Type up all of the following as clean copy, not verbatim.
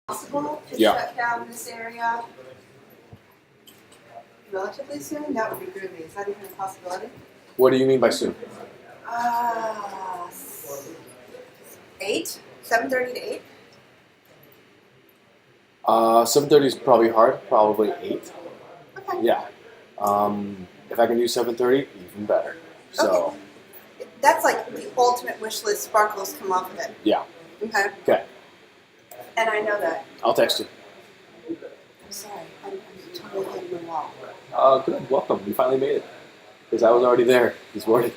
Possible to Yeah. shut down this area relatively soon? That would be groovy. Is that even a possibility? What do you mean by soon? 8? 7:30 to 8? 7:30 is probably hard. Probably 8. Okay. Yeah. If I can do 7:30, even better. So. Okay. That's like the ultimate wish list. Sparkles come off of it. Yeah. Okay. Okay. And I know that. I'll text you. I'm sorry. I'm totally hitting the wall. Good. Welcome. You finally made it. Because I was already there this morning.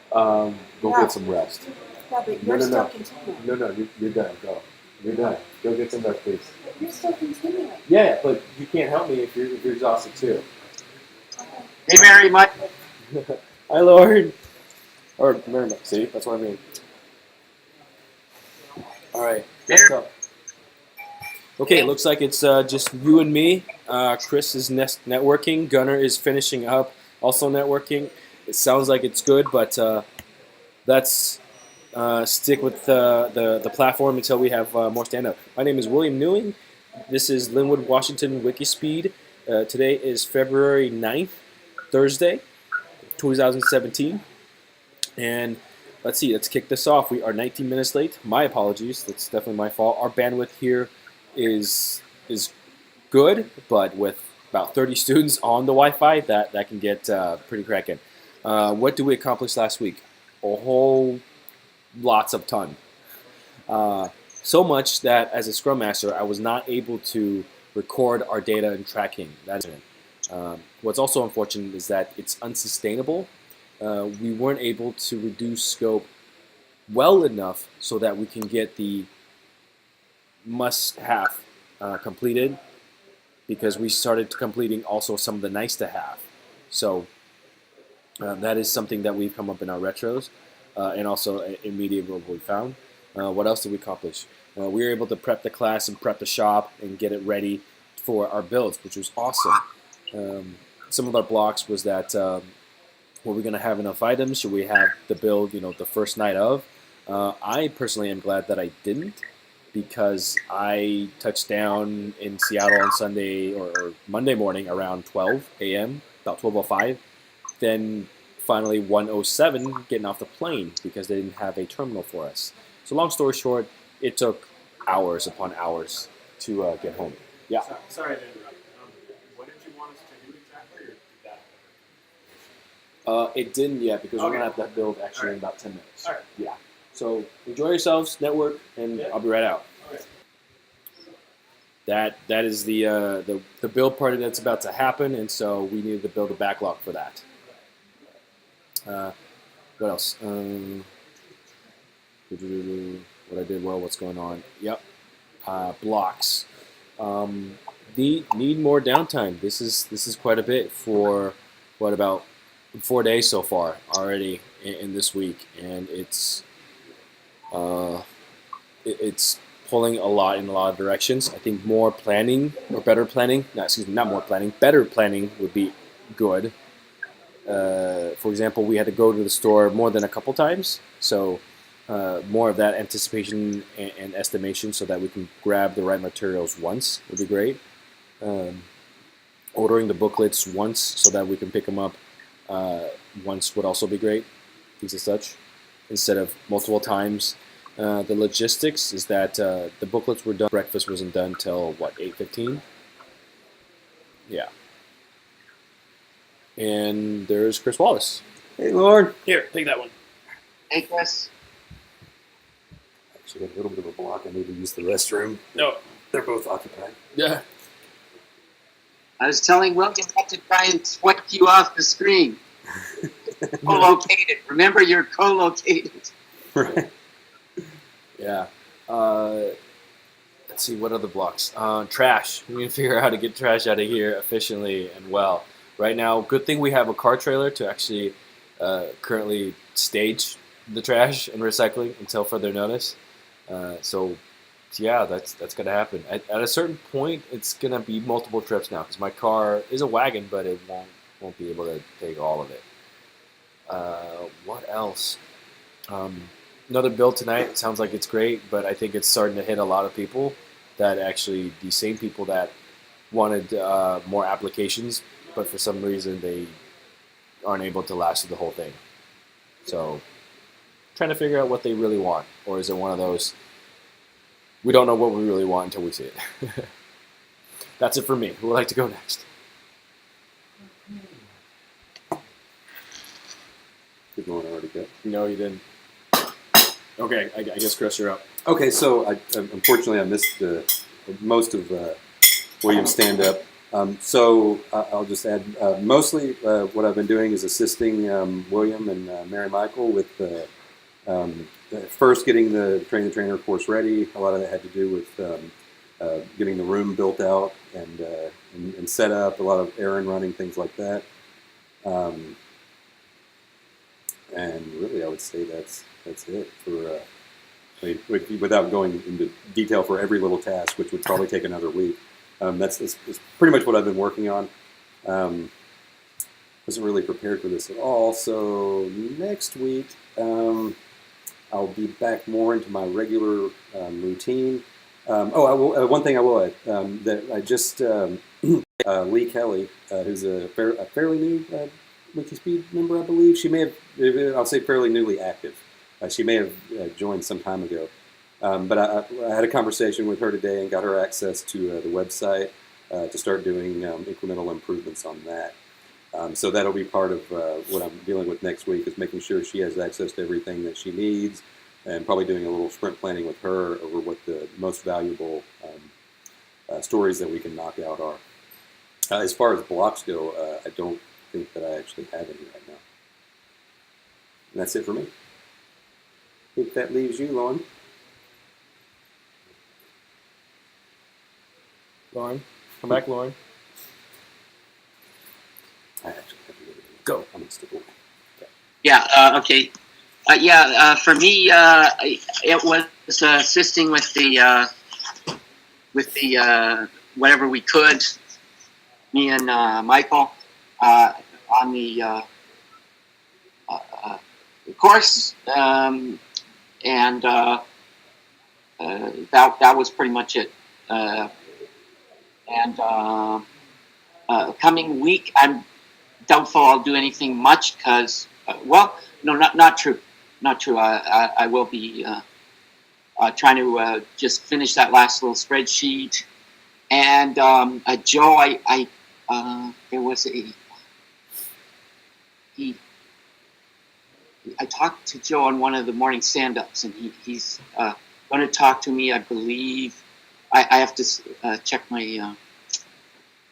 Go get some rest. Yeah, but you're still continuing. No, you're done. Go. You're done. Go get some rest, please. But you're still continuing. Yeah, but you can't help me if you're exhausted too. Okay. Hey, Mary, Mike. Hi, Lord. Or Mary, see, that's what I mean. All right. Let's go. Okay, it looks like it's just you and me. Chris is networking. Gunnar is finishing up, also networking. It sounds like it's good, but let's stick with the platform until we have more stand-up. My name is William Newing. This is Linwood, Washington WIKISPEED. Today is February 9th, Thursday, 2017. And let's see, let's kick this off. We are 19 minutes late. My apologies. That's definitely my fault. Our bandwidth here is good, but with about 30 students on the Wi-Fi, that can get pretty cracking. What did we accomplish last week? A whole lots of ton. So much that as a Scrum Master, I was not able to record our data and tracking. That's it. What's also unfortunate is that it's unsustainable. We weren't able to reduce scope well enough so that we can get the must-have completed, because we started completing also some of the nice-to-have. So that is something that we've come up in our retros and also in media what we found. What else did we accomplish? We were able to prep the class and prep the shop and get it ready for our builds, which was awesome. Some of our blocks was that were we going to have enough items? Should we have the build, the first night of? I personally am glad that I didn't, because I touched down in Seattle on Sunday or Monday morning around 12 a.m., about 12:05. Then finally 1:07 getting off the plane because they didn't have a terminal for us. So long story short, it took hours upon hours to get home. Yeah. Sorry to interrupt. What did you want us to do exactly, or did that? It didn't yet, because we're Okay. going to have that build actually All right. in about 10 minutes. All right. Yeah. So enjoy yourselves, network, and Yeah. I'll be right out. Okay. That is the build party that's about to happen, and so we needed to build a backlog for that. What else? What I did well. What's going on? Yep. Blocks. Need more downtime. This is quite a bit for what, about 4 days so far already in this week, and it's pulling a lot in a lot of directions. I think more planning or better planning. No, excuse me, not more planning. Better planning would be good. For example, we had to go to the store more than a couple times, so more of that anticipation and estimation so that we can grab the right materials once would be great. Ordering the booklets once so that we can pick them up once would also be great, things as such, instead of multiple times. The logistics is that the booklets were done, breakfast wasn't done till, what, 8:15? Yeah. And there's Chris Wallace. Hey, Lord. Here, take that one. Hey, Chris. Actually, got a little bit of a block. I need to use the restroom. No. They're both occupied. Yeah. I was telling William not to try and swipe you off the screen. Co-located. Remember, you're co-located. Right. Yeah. Let's see, what other blocks? Trash. We need to figure out how to get trash out of here efficiently and well. Right now, good thing we have a car trailer to actually currently stage the trash and recycling until further notice. So yeah, that's gonna happen. At a certain point, it's gonna be multiple trips now, because my car is a wagon, but it won't be able to take all of it. What else? Another build tonight. Sounds like it's great, but I think it's starting to hit a lot of people. that actually the same people that wanted more applications, but for some reason they aren't able to last through the whole thing. So trying to figure out what they really want, or is it one of those we don't know what we really want until we see it. That's it for me. Who would like to go next? Did no one already go? No, you didn't. Okay, I guess Chris, you're up. Okay, so unfortunately I missed most of William's stand-up. So I'll just add, mostly what I've been doing is assisting William and Mary Michael with first getting the Train the Trainer course ready. A lot of that had to do with getting the room built out and set up, a lot of errand running, things like that. And really, I would say that's it for. Without going into detail for every little task, which would probably take another week. That's pretty much what I've been working on. Wasn't really prepared for this at all. So next week, I'll be back more into my regular routine. I will, one thing I will add, that I just, Lee Kelly, who's a fairly new WIKISPEED member, I believe. She may have, I'll say fairly newly active. She may have joined some time ago. But I had a conversation with her today and got her access to the website to start doing incremental improvements on that. So that'll be part of what I'm dealing with next week, is making sure she has access to everything that she needs, and probably doing a little sprint planning with her over what the most valuable stories that we can knock out are. As far as blocks go, I don't think that I actually have any right now. And that's it for me. I think that leaves you, Lauren. Lauren, come back, Lauren. I actually have to Go. I'm going to stick away. Yeah. Okay. For me, it was assisting with the whatever we could. Me and Michael on the course, and that was pretty much it. Coming week, I'm doubtful I'll do anything much because, not true. I will be trying to just finish that last little spreadsheet. And Joe, there was I talked to Joe on one of the morning stand-ups, and he's going to talk to me, I believe. I have to check my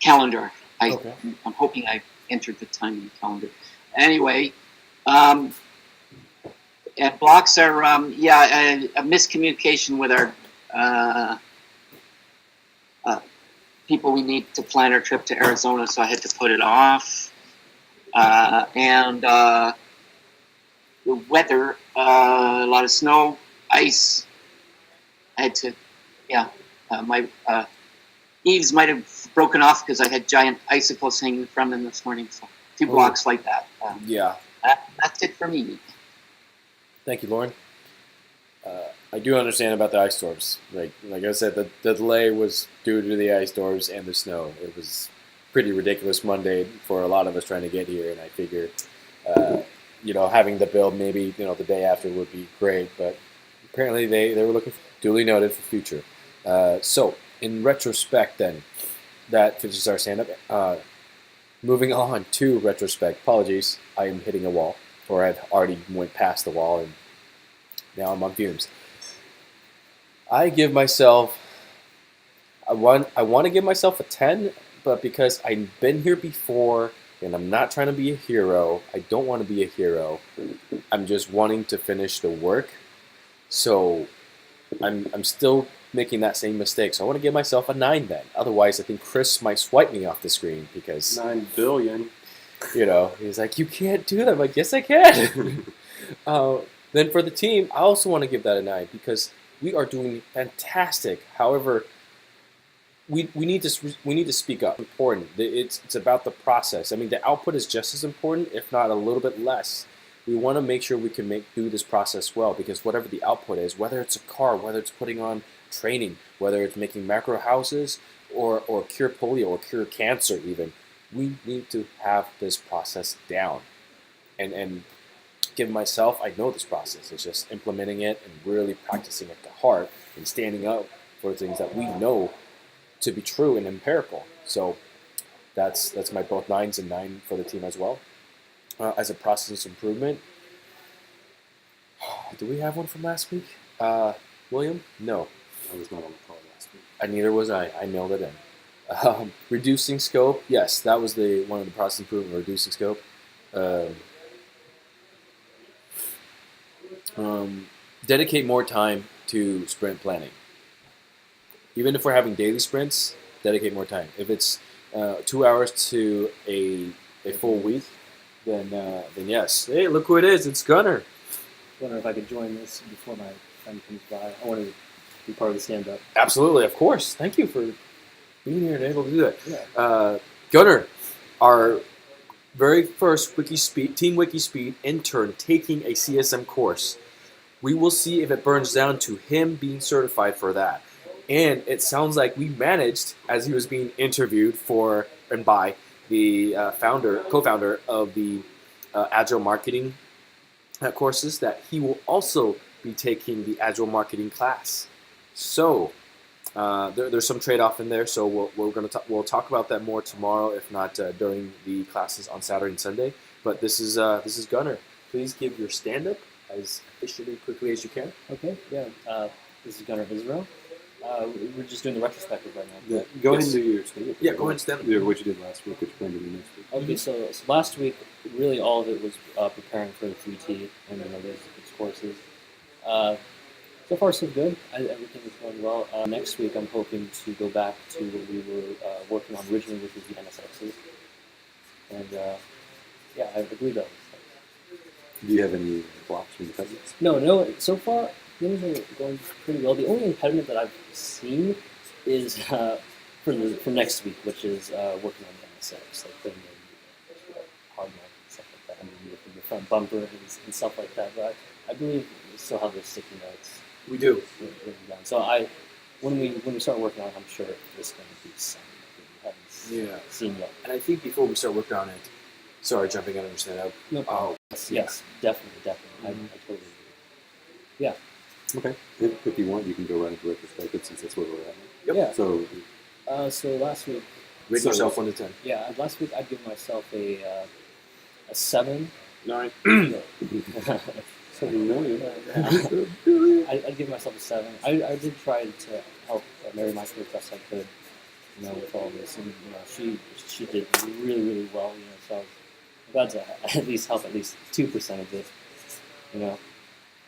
calendar. Okay. I'm hoping I entered the time in the calendar. Anyway, and blocks are, a miscommunication with our people we need to plan our trip to Arizona, so I had to put it off. And the weather, a lot of snow, ice. I had to, my eaves might have broken off because I had giant icicles hanging from them this morning. So 2 blocks like that. Yeah. That's it for me. Thank you, Lauren. I do understand about the ice storms. Like I said, the delay was due to the ice storms and the snow. It was pretty ridiculous Monday for a lot of us trying to get here, and I figured, having the build maybe the day after would be great, but apparently they were looking duly noted for future. So in retrospect, then that finishes our stand-up. Moving on to retrospect. Apologies, I am hitting a wall, or I've already went past the wall, and now I'm on fumes. I give myself, I want to give myself a 10, but because I've been here before and I'm not trying to be a hero, I don't want to be a hero. I'm just wanting to finish the work. So I'm still making that same mistake. So I want to give myself a 9 then. Otherwise, I think Chris might swipe me off the screen because 9 billion. He's like, you can't do that. I'm like, yes, I can. Then for the team, I also want to give that a 9 because we are doing fantastic. However, we need to speak up. Important. It's about the process. I mean, the output is just as important, if not a little bit less. We want to make sure we can do this process well, because whatever the output is, whether it's a car, whether it's putting on training, whether it's making macro houses or cure polio or cure cancer even. We need to have this process down. And given myself, I know this process. It's just implementing it and really practicing it to heart and standing up for things that we know to be true and empirical. So that's my both 9s and 9 for the team as well. As a process improvement, do we have one from last week? William? No. I was not on the call last week. Neither was I. I mailed it in. Reducing scope. Yes, that was one of the process improvement, reducing scope. Dedicate more time to sprint planning. Even if we're having daily sprints, dedicate more time. If it's 2 hours to a full week, then yes. Hey, look who it is! It's Gunner. Wonder if I could join this before my friend comes by. I want to be part of the stand-up. Absolutely, of course. Thank you for being here and able to do that. Yeah. Gunner, our very first Team WIKISPEED intern taking a CSM course. We will see if it burns down to him being certified for that. And it sounds like we managed, as he was being interviewed for and by the co-founder of the Agile Marketing courses, that he will also be taking the Agile Marketing class. So there's some trade-off in there. So we'll talk about that more tomorrow, if not during the classes on Saturday and Sunday. But this is Gunner. Please give your stand-up as efficiently, quickly as you can. Okay, yeah. This is Gunnar Israel. We're just doing the retrospective right now. Yeah. Go ahead and do your stand-up. Yeah, go ahead and stand up. Yeah, what you did last week, what you plan to do next week. Okay, so last week, really all of it was preparing for the 3T and those courses. So far, so good. Everything is going well. Next week, I'm hoping to go back to what we were working on originally, which was the NSXs. And yeah, I believe that was. Do you have any blocks or impediments? No. So far, things are going pretty well. The only impediment that I've seen is for next week, which is working on the NSX, like putting in hard mode and stuff like that. I mean, the front bumper and stuff like that. But I believe we still have those sticky notes. We do. Written down. So when we start working on it, I'm sure there's going to be something that we haven't seen yet. And I think before we start working on it, sorry, jumping out of stand-up. No problem. Yes, definitely. I totally agree. Yeah. Okay. If you want, you can go right into retrospective since that's where we're at. Yep. Yeah. So, So last week, Rate yourself 1 to 10. yeah, last week I'd give myself a 7. 9. 7 million. I'd give myself a 7. I did try to help Mary Michael as best I could, with all this, and she did really, really well, so I was glad to at least help at least 2% of it,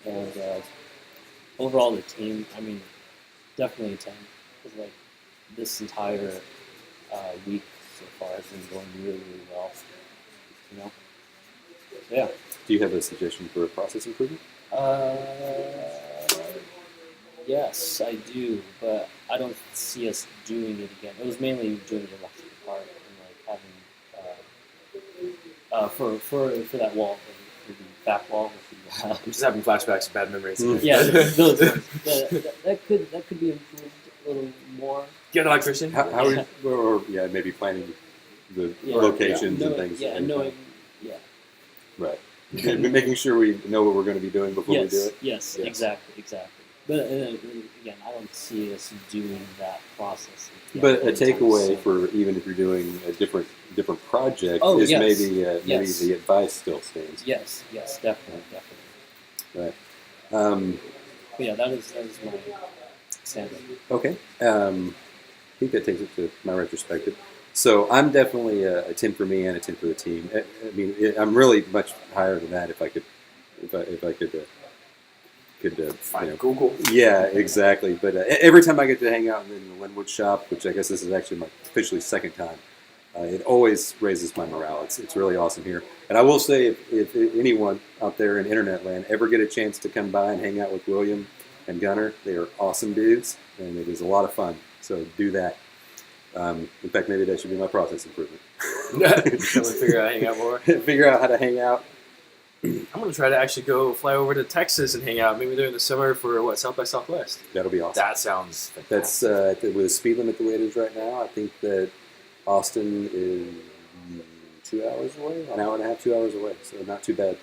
and overall the team, I mean, definitely a 10, because like this entire week so far has been going really, really well, Yeah. Do you have a suggestion for a process improvement? Yes, I do, but I don't see us doing it again. It was mainly doing the electrical part and like having for that wall, for the back wall. I'm just having flashbacks of bad memories. Yeah, those ones. That could be improved a little more. Get an electrician. How or maybe planning the locations and things. Yeah, knowing. Yeah. Right. Making sure we know what we're going to be doing before we do it. Yes, exactly. But again, I don't see us doing that process. But a takeaway for even if you're doing a different project is maybe the advice still stands. Yes, definitely. Right. But yeah, that is my stand-up. Okay. I think that takes it to my retrospective. So I'm definitely a 10 for me and a 10 for the team. I mean, I'm really much higher than that if I could Find Google. Yeah, exactly. But every time I get to hang out in the Linwood shop, which I guess this is actually my officially second time, it always raises my morale. It's really awesome here. And I will say, if anyone out there in internet land ever get a chance to come by and hang out with William and Gunnar, they are awesome dudes, and it is a lot of fun. So do that. In fact, maybe that should be my process improvement. Figure out how to hang out more. Figure out how to hang out I'm gonna try to actually go fly over to Texas and hang out. Maybe during the summer for what, South by Southwest. That'll be awesome. That sounds fantastic. That's with the speed limit the way it is right now. I think that Austin is 2 hours away, an hour and a half, 2 hours away. So not too bad.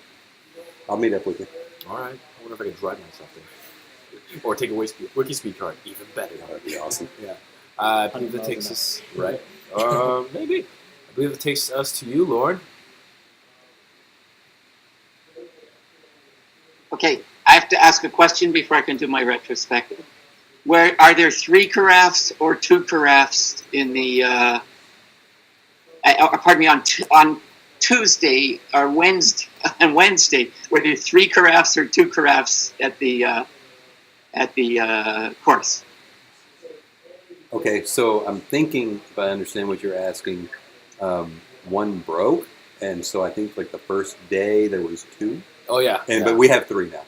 I'll meet up with you. All right. I wonder if I can drive myself there, or take a WikiSpeed card. Even better. That'd be awesome. Yeah. I believe that takes us right. Maybe. I believe it takes us to you, Lauren. Okay, I have to ask a question before I can do my retrospective. Where are there 3 carafes or 2 carafes in the? Pardon me, on Tuesday or Wednesday. On Wednesday, were there 3 carafes or 2 carafes at the course? Okay, so I'm thinking, if I understand what you're asking, one broke, and so I think like the first day there was 2. Oh yeah. But we have 3 now.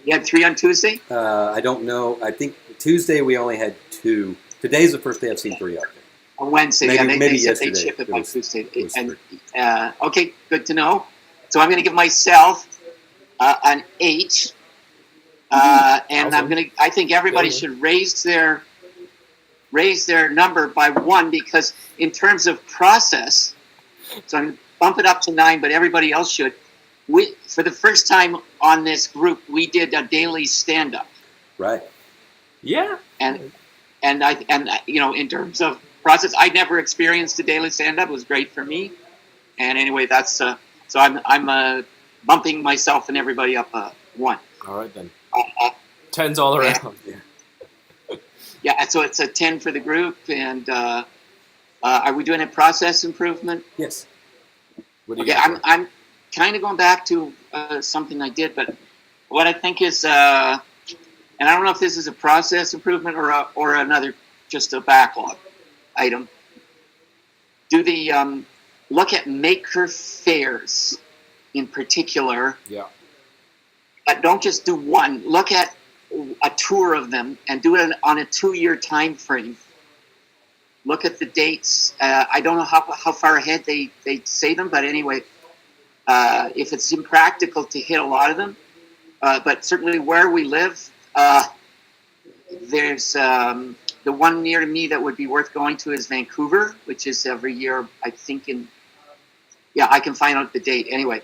You had 3 on Tuesday? I don't know. I think Tuesday we only had 2. Today's the first day I've seen 3 out there. On Wednesday, Maybe they said yesterday they'd ship it it by was- Tuesday. it was And 3. okay, good to know. So I'm going to give myself an 8, and Awesome. I think everybody Yeah. should raise their number by 1, because in terms of process, so I'm going to bump it up to 9, but everybody else should. For the first time on this group, we did a daily stand-up. Right. Yeah. And in terms of process, I never experienced a daily stand-up. It was great for me. And anyway, that's so I'm bumping myself and everybody up 1. All right then. 10s all around. Yeah. Yeah, so it's a 10 for the group. And are we doing a process improvement? Yes. What do you Okay, got? I'm kind of going back to something I did, but what I think is, and I don't know if this is a process improvement or another, just a backlog item. Do the look at maker fairs in particular. Yeah. But don't just do one. Look at a tour of them and do it on a 2-year time frame. Look at the dates. I don't know how far ahead they say them, but anyway, if it's impractical to hit a lot of them, but certainly where we live, there's the one near to me that would be worth going to is Vancouver, which is every year, I think I can find out the date anyway.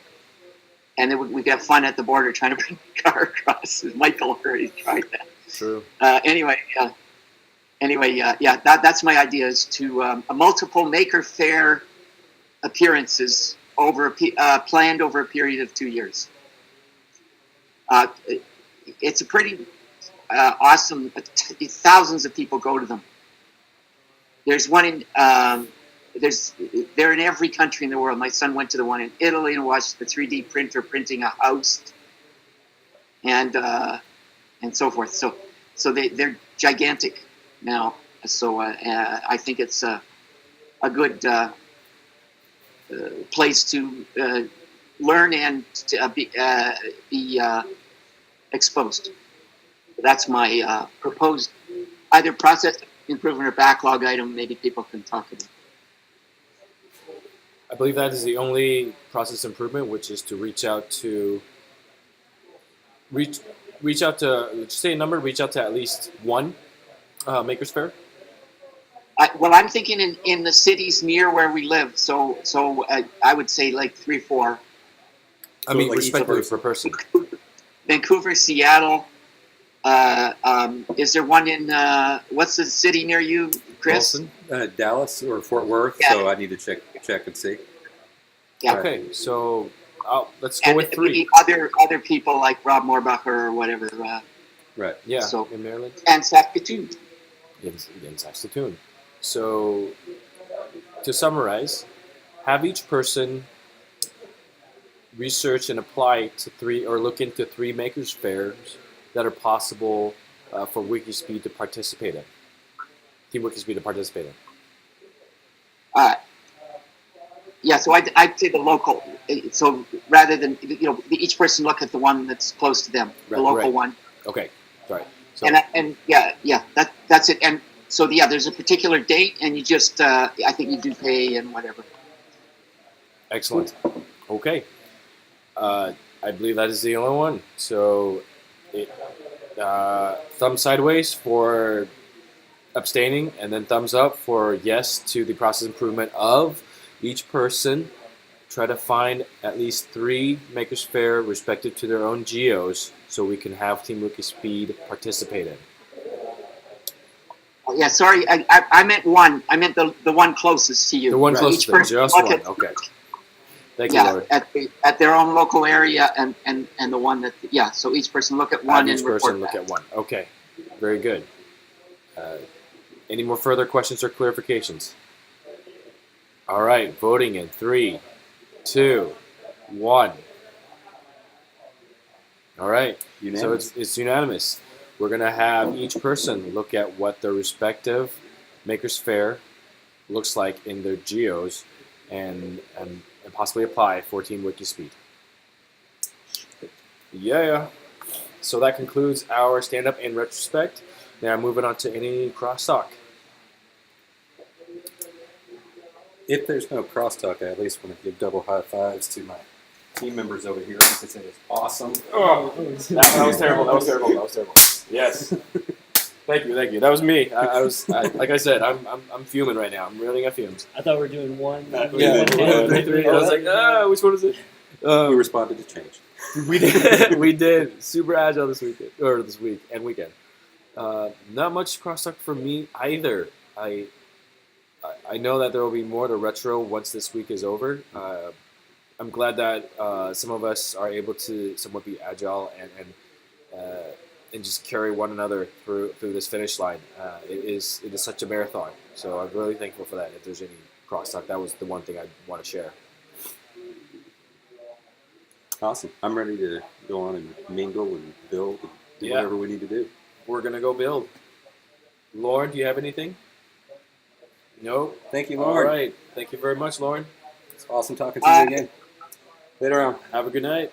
And then we get fun at the border trying to bring the car across. Michael already tried that. True. Anyway, that's my idea, is to a multiple maker fair appearances planned over a period of 2 years. It's a pretty awesome. Thousands of people go to them. There's one in they're in every country in the world. My son went to the one in Italy and watched the 3D printer printing a house, and so forth. So they're gigantic now. So I think it's a good place to learn and to be exposed. That's my proposed either process improvement or backlog item. Maybe people can talk about. I believe that is the only process improvement, which is to reach out to say a number, reach out to at least one Makers Fair. I'm thinking in the cities near where we live. So I would say like 3, 4. I mean, like each respectively person. per person. Vancouver, Seattle. Is there one in what's the city near you, Chris? Wilson? Dallas or Fort Worth, Yeah. so I need to check and see. Yeah. Okay, so let's go And with 3. maybe other people like Rob Morbacher or whatever. Right. Yeah, So- in Maryland. And Saskatoon. In Saskatoon. So, to summarize, have each person research and apply to 3 or look into 3 Makers Fairs that are possible for WikiSpeed to participate in. Team WikiSpeed to participate in. So I'd say the local. So rather than each person look at the one that's close to them, the Right, local right. one. Okay, sorry. So, That's it. And so there's a particular date, and you just I think you do pay and whatever. excellent. Okay. I believe that is the only one. So, thumb sideways for abstaining, and then thumbs up for yes to the process improvement of each person. Try to find at least 3 Makers Faire respective to their own geos so we can have Team WikiSpeed participate in. Oh, yeah, sorry, I meant one. I meant the one closest to you. The one Right. closest Each to them, person just look one. at- Okay. Thank you, Yeah, Lord. at their own local area, and the one that, yeah, so each person look at one Have and each report person look back. at one. Okay. Very good. Any more further questions or clarifications? All right. Voting in 3, 2, 1. All right. Unanimous. So it's unanimous. We're going to have each person look at what their respective Makers Faire looks like in their geos and possibly apply for Team WikiSpeed. Yeah. So that concludes our stand-up in retrospect. Now moving on to any crosstalk. If there's no crosstalk, I at least want to give double high fives to my team members over here because it is awesome. Oh, that was terrible. That was terrible. That was terrible. Yes. Thank you. That was me. Like I said, I'm fuming right now. I'm reeling at fumes. I thought we were doing one. Yeah, I was like, which one is it? We responded to change. We did. We did. Super agile this weekend, or this week and weekend. Not much crosstalk for me either. I know that there will be more to retro once this week is over. I'm glad that some of us are able to somewhat be agile and just carry one another through this finish line. It is such a marathon, so I'm really thankful for that. If there's any crosstalk, that was the one thing I want to share. Awesome. I'm ready to go on and mingle and build and do Yeah. whatever we need to do. We're gonna go build. Lauren, do you have anything? No. Thank you, All Lauren. right. Thank you very much, Lauren. It's awesome talking to you again. Later on. Have a good night.